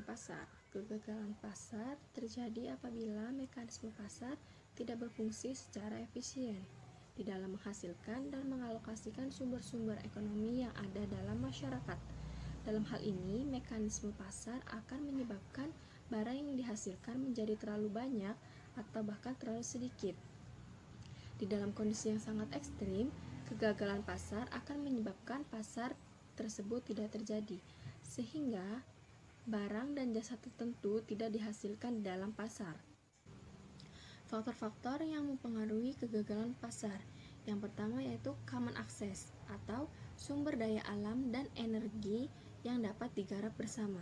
pasar. Kegagalan pasar terjadi apabila mekanisme pasar tidak berfungsi secara efisien di dalam menghasilkan dan mengalokasikan sumber-sumber ekonomi yang ada dalam masyarakat. Dalam hal ini, mekanisme pasar akan menyebabkan barang yang dihasilkan menjadi terlalu banyak atau bahkan terlalu sedikit. Di dalam kondisi yang sangat ekstrim, kegagalan pasar akan menyebabkan pasar tersebut tidak terjadi, sehingga barang dan jasa tertentu tidak dihasilkan di dalam pasar. Faktor-faktor yang mempengaruhi kegagalan pasar. Yang pertama yaitu common access atau sumber daya alam dan energi yang dapat digarap bersama.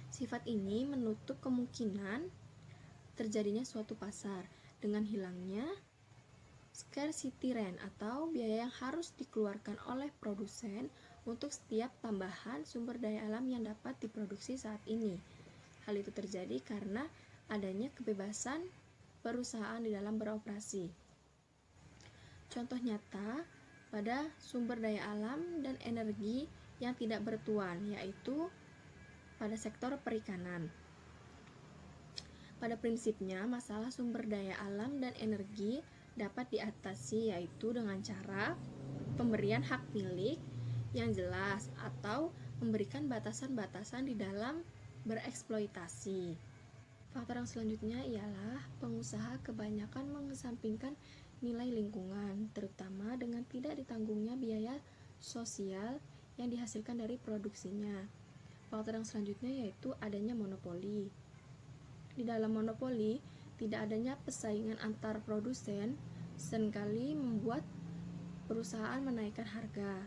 Sifat ini menutup kemungkinan terjadinya suatu pasar dengan hilangnya scarcity rent atau biaya yang harus dikeluarkan oleh produsen untuk setiap tambahan sumber daya alam yang dapat diproduksi saat ini. Hal itu terjadi karena adanya kebebasan perusahaan di dalam beroperasi. Contoh nyata pada sumber daya alam dan energi yang tidak bertuan, yaitu pada sektor perikanan. Pada prinsipnya, masalah sumber daya alam dan energi dapat diatasi yaitu dengan cara pemberian hak milik yang jelas atau memberikan batasan-batasan di dalam bereksploitasi. Faktor yang selanjutnya ialah pengusaha kebanyakan mengesampingkan nilai lingkungan, terutama dengan tidak ditanggungnya biaya sosial yang dihasilkan dari produksinya. Faktor yang selanjutnya yaitu adanya monopoli. Di dalam monopoli, tidak adanya persaingan antar produsen seringkali membuat perusahaan menaikkan harga.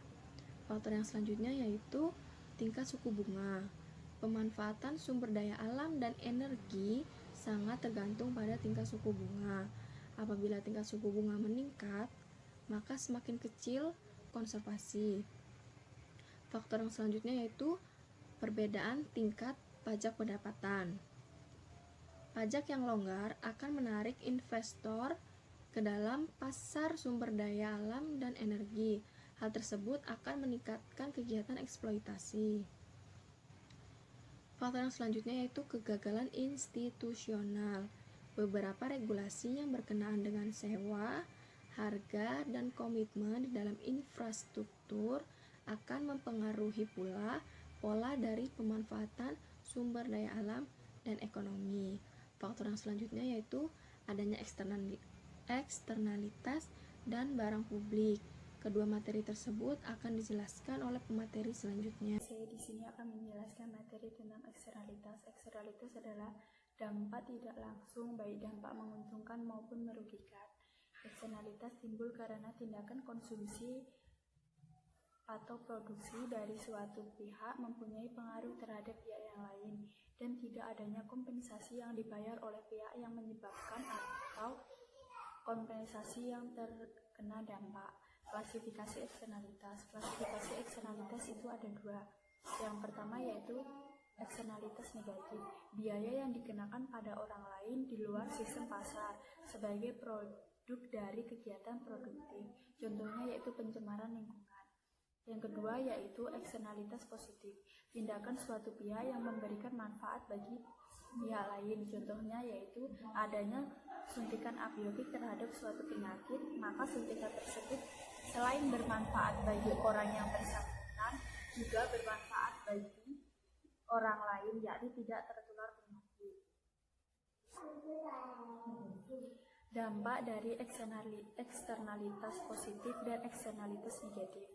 Faktor yang selanjutnya yaitu tingkat suku bunga. Pemanfaatan sumber daya alam dan energi sangat tergantung pada tingkat suku bunga. Apabila tingkat suku bunga meningkat, maka semakin kecil konservasi. Faktor yang selanjutnya yaitu perbedaan tingkat pajak pendapatan. Pajak yang longgar akan menarik investor ke dalam pasar sumber daya alam dan energi. Hal tersebut akan meningkatkan kegiatan eksploitasi. Faktor yang selanjutnya yaitu kegagalan institusional. Beberapa regulasi yang berkenaan dengan sewa, harga, dan komitmen di dalam infrastruktur akan mempengaruhi pula pola dari pemanfaatan sumber daya alam dan ekonomi. Faktor yang selanjutnya yaitu adanya eksternalitas dan barang publik. Kedua materi tersebut akan dijelaskan oleh pemateri selanjutnya. Saya di sini akan menjelaskan materi tentang eksternalitas. Eksternalitas adalah dampak tidak langsung, baik dampak menguntungkan maupun merugikan. Eksternalitas timbul karena tindakan konsumsi atau produksi dari suatu pihak mempunyai pengaruh terhadap pihak yang lain dan tidak adanya kompensasi yang dibayar oleh pihak yang menyebabkan atau kompensasi yang terkena dampak. Klasifikasi eksternalitas. Klasifikasi eksternalitas itu ada dua. Yang pertama yaitu eksternalitas negatif, biaya yang dikenakan pada orang lain di luar sistem pasar sebagai produk dari kegiatan produktif. Contohnya yaitu pencemaran lingkungan. Yang kedua yaitu eksternalitas positif, tindakan suatu pihak yang memberikan manfaat bagi pihak lain. Contohnya yaitu adanya suntikan apiobik terhadap suatu penyakit, maka suntikan tersebut selain bermanfaat bagi orang yang bersangkutan, juga bermanfaat bagi orang lain, yakni tidak tertular penyakit. Dampak dari eksternalitas positif dan eksternalitas negatif.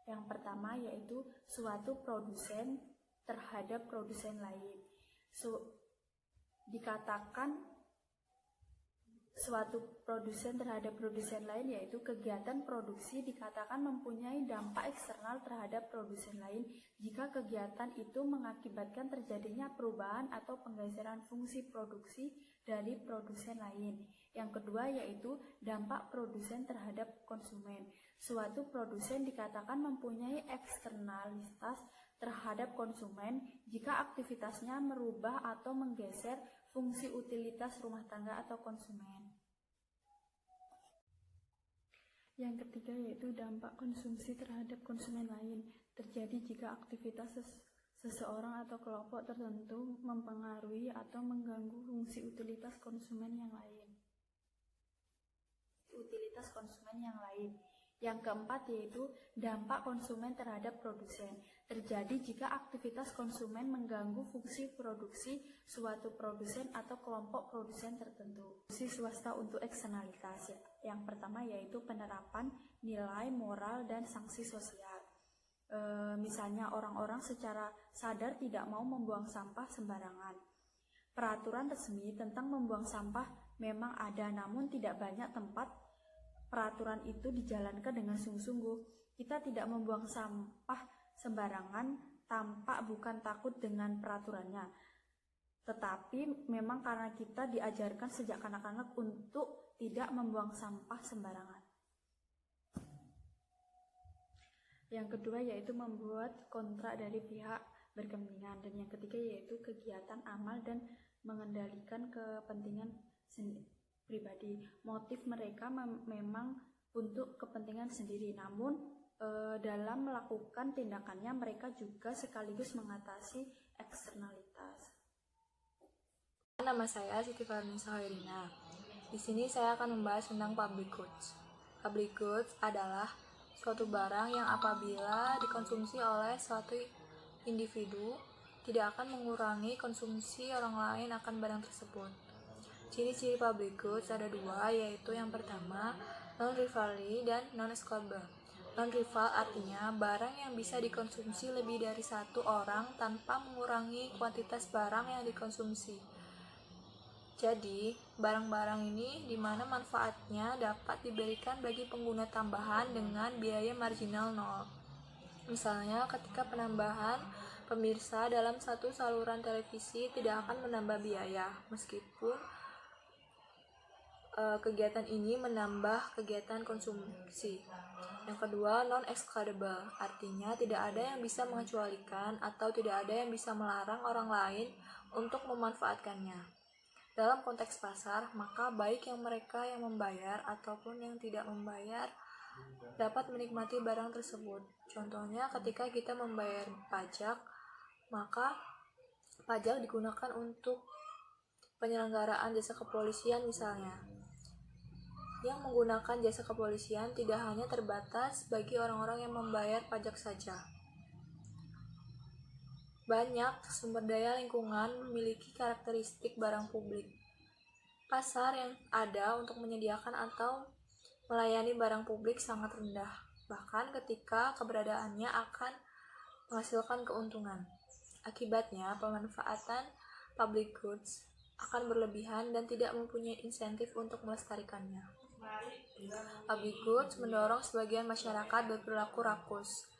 Yang pertama yaitu suatu produsen terhadap produsen lain. Dikatakan suatu produsen terhadap produsen lain yaitu kegiatan produksi dikatakan mempunyai dampak eksternal terhadap produsen lain jika kegiatan itu mengakibatkan terjadinya perubahan atau penggeseran fungsi produksi dari produsen lain. Yang kedua yaitu dampak produsen terhadap konsumen. Suatu produsen dikatakan mempunyai eksternalitas terhadap konsumen jika aktivitasnya merubah atau menggeser fungsi utilitas rumah tangga atau konsumen. Yang ketiga yaitu dampak konsumsi terhadap konsumen lain, terjadi jika aktivitas seseorang atau kelompok tertentu mempengaruhi atau mengganggu fungsi utilitas konsumen yang lain. Yang keempat yaitu dampak konsumen terhadap produsen. Terjadi jika aktivitas konsumen mengganggu fungsi produksi suatu produsen atau kelompok produsen tertentu. Fungsi swasta untuk eksternalitas. Yang pertama yaitu penerapan nilai moral dan sanksi sosial. Misalnya orang-orang secara sadar tidak mau membuang sampah sembarangan. Peraturan resmi tentang membuang sampah memang ada, namun tidak banyak tempat peraturan itu dijalankan dengan sungguh-sungguh. Kita tidak membuang sampah sembarangan bukan takut dengan peraturannya, tetapi memang karena kita diajarkan sejak kanak-kanak untuk tidak membuang sampah sembarangan. Yang kedua yaitu membuat kontrak dari pihak berkepentingan, dan yang ketiga yaitu kegiatan amal dan mengendalikan kepentingan pribadi. Motif mereka memang untuk kepentingan sendiri, namun dalam melakukan tindakannya mereka juga sekaligus mengatasi eksternalitas. Nama saya Siti Farnisa Hoirina. Di sini saya akan membahas tentang public goods. Public goods adalah suatu barang yang apabila dikonsumsi oleh suatu individu tidak akan mengurangi konsumsi orang lain akan barang tersebut. Ciri-ciri public goods ada dua, yaitu yang pertama non-rivalry dan non-excludable. Non-rival artinya barang yang bisa dikonsumsi lebih dari satu orang tanpa mengurangi kuantitas barang yang dikonsumsi. Jadi, barang-barang ini di mana manfaatnya dapat diberikan bagi pengguna tambahan dengan biaya marginal nol. Misalnya, ketika penambahan pemirsa dalam satu saluran televisi tidak akan menambah biaya, meskipun kegiatan ini menambah kegiatan konsumsi. Yang kedua, non-excludable, artinya tidak ada yang bisa mengecualikan atau tidak ada yang bisa melarang orang lain untuk memanfaatkannya. Dalam konteks pasar, maka baik yang mereka yang membayar ataupun yang tidak membayar dapat menikmati barang tersebut. Contohnya, ketika kita membayar pajak, maka pajak digunakan untuk penyelenggaraan jasa kepolisian misalnya. Yang menggunakan jasa kepolisian tidak hanya terbatas bagi orang-orang yang membayar pajak saja. Banyak sumber daya lingkungan memiliki karakteristik barang publik. Pasar yang ada untuk menyediakan atau melayani barang publik sangat rendah, bahkan ketika keberadaannya akan menghasilkan keuntungan. Akibatnya, pemanfaatan public goods akan berlebihan dan tidak mempunyai insentif untuk melestarikannya. Public goods mendorong sebagian masyarakat berperilaku rakus,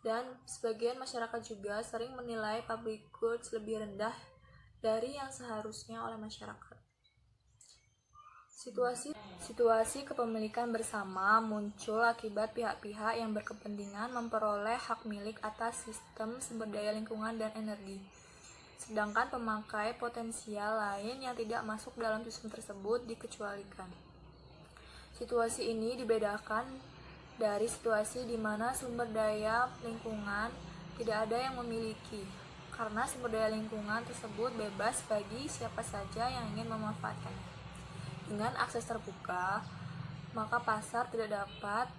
dan sebagian masyarakat juga sering menilai public goods lebih rendah dari yang seharusnya oleh masyarakat. Situasi kepemilikan bersama muncul akibat pihak-pihak yang berkepentingan memperoleh hak milik atas sistem sumber daya lingkungan dan energi, sedangkan pemakai potensial lain yang tidak masuk dalam sistem tersebut dikecualikan. Situasi ini dibedakan dari situasi di mana sumber daya lingkungan tidak ada yang memiliki, karena sumber daya lingkungan tersebut bebas bagi siapa saja yang ingin memanfaatkannya. Dengan akses terbuka, maka pasar tidak dapat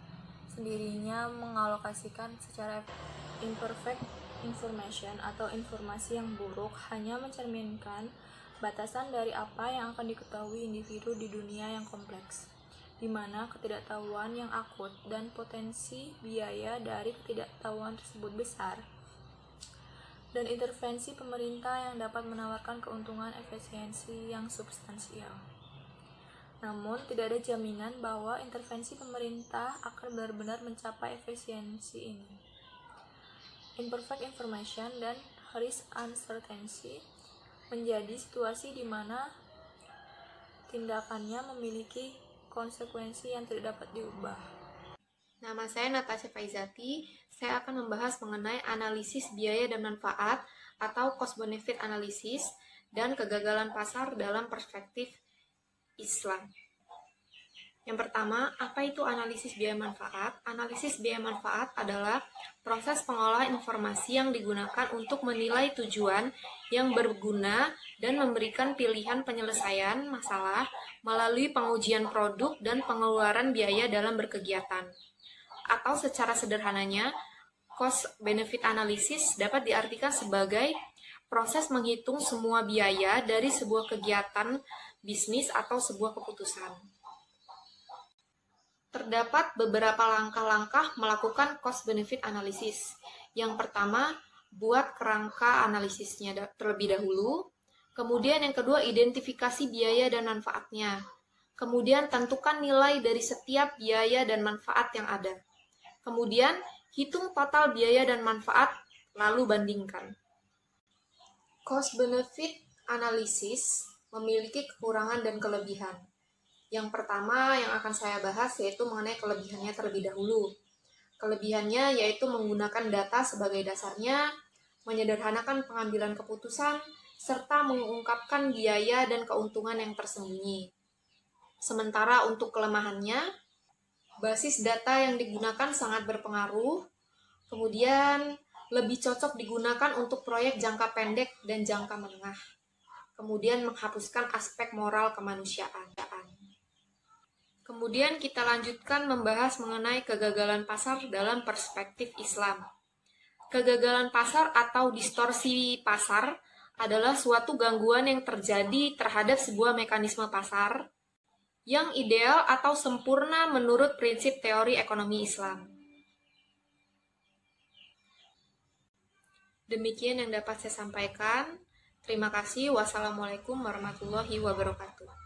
sendirinya mengalokasikan secara imperfect information atau informasi yang buruk hanya mencerminkan batasan dari apa yang akan diketahui individu di dunia yang kompleks, di mana ketidaktahuan yang akut dan potensi biaya dari ketidaktahuan tersebut besar, dan intervensi pemerintah yang dapat menawarkan keuntungan efisiensi yang substansial. Namun, tidak ada jaminan bahwa intervensi pemerintah akan benar-benar mencapai efisiensi ini. Imperfect information dan risk uncertainty menjadi situasi di mana tindakannya memiliki konsekuensi yang tidak dapat diubah. Nama saya Natasha Faizati. Saya akan membahas mengenai analisis biaya dan manfaat atau cost-benefit analysis dan kegagalan pasar dalam perspektif Islam. Yang pertama, apa itu analisis biaya manfaat? Analisis biaya manfaat adalah proses pengolahan informasi yang digunakan untuk menilai tujuan yang berguna dan memberikan pilihan penyelesaian masalah melalui pengujian produk dan pengeluaran biaya dalam berkegiatan. Atau secara sederhananya, cost benefit analysis dapat diartikan sebagai proses menghitung semua biaya dari sebuah kegiatan bisnis atau sebuah keputusan. Terdapat beberapa langkah-langkah melakukan cost-benefit analysis. Yang pertama, buat kerangka analisisnya terlebih dahulu. Kemudian yang kedua, identifikasi biaya dan manfaatnya. Kemudian tentukan nilai dari setiap biaya dan manfaat yang ada. Kemudian, hitung total biaya dan manfaat, lalu bandingkan. Cost-benefit analysis memiliki kekurangan dan kelebihan. Yang pertama yang akan saya bahas yaitu mengenai kelebihannya terlebih dahulu. Kelebihannya yaitu menggunakan data sebagai dasarnya, menyederhanakan pengambilan keputusan, serta mengungkapkan biaya dan keuntungan yang tersembunyi. Sementara untuk kelemahannya, basis data yang digunakan sangat berpengaruh, kemudian lebih cocok digunakan untuk proyek jangka pendek dan jangka menengah. Kemudian menghapuskan aspek moral kemanusiaan. Kemudian kita lanjutkan membahas mengenai kegagalan pasar dalam perspektif Islam. Kegagalan pasar atau distorsi pasar adalah suatu gangguan yang terjadi terhadap sebuah mekanisme pasar yang ideal atau sempurna menurut prinsip teori ekonomi Islam. Demikian yang dapat saya sampaikan. Terima kasih. Wassalamualaikum warahmatullahi wabarakatuh.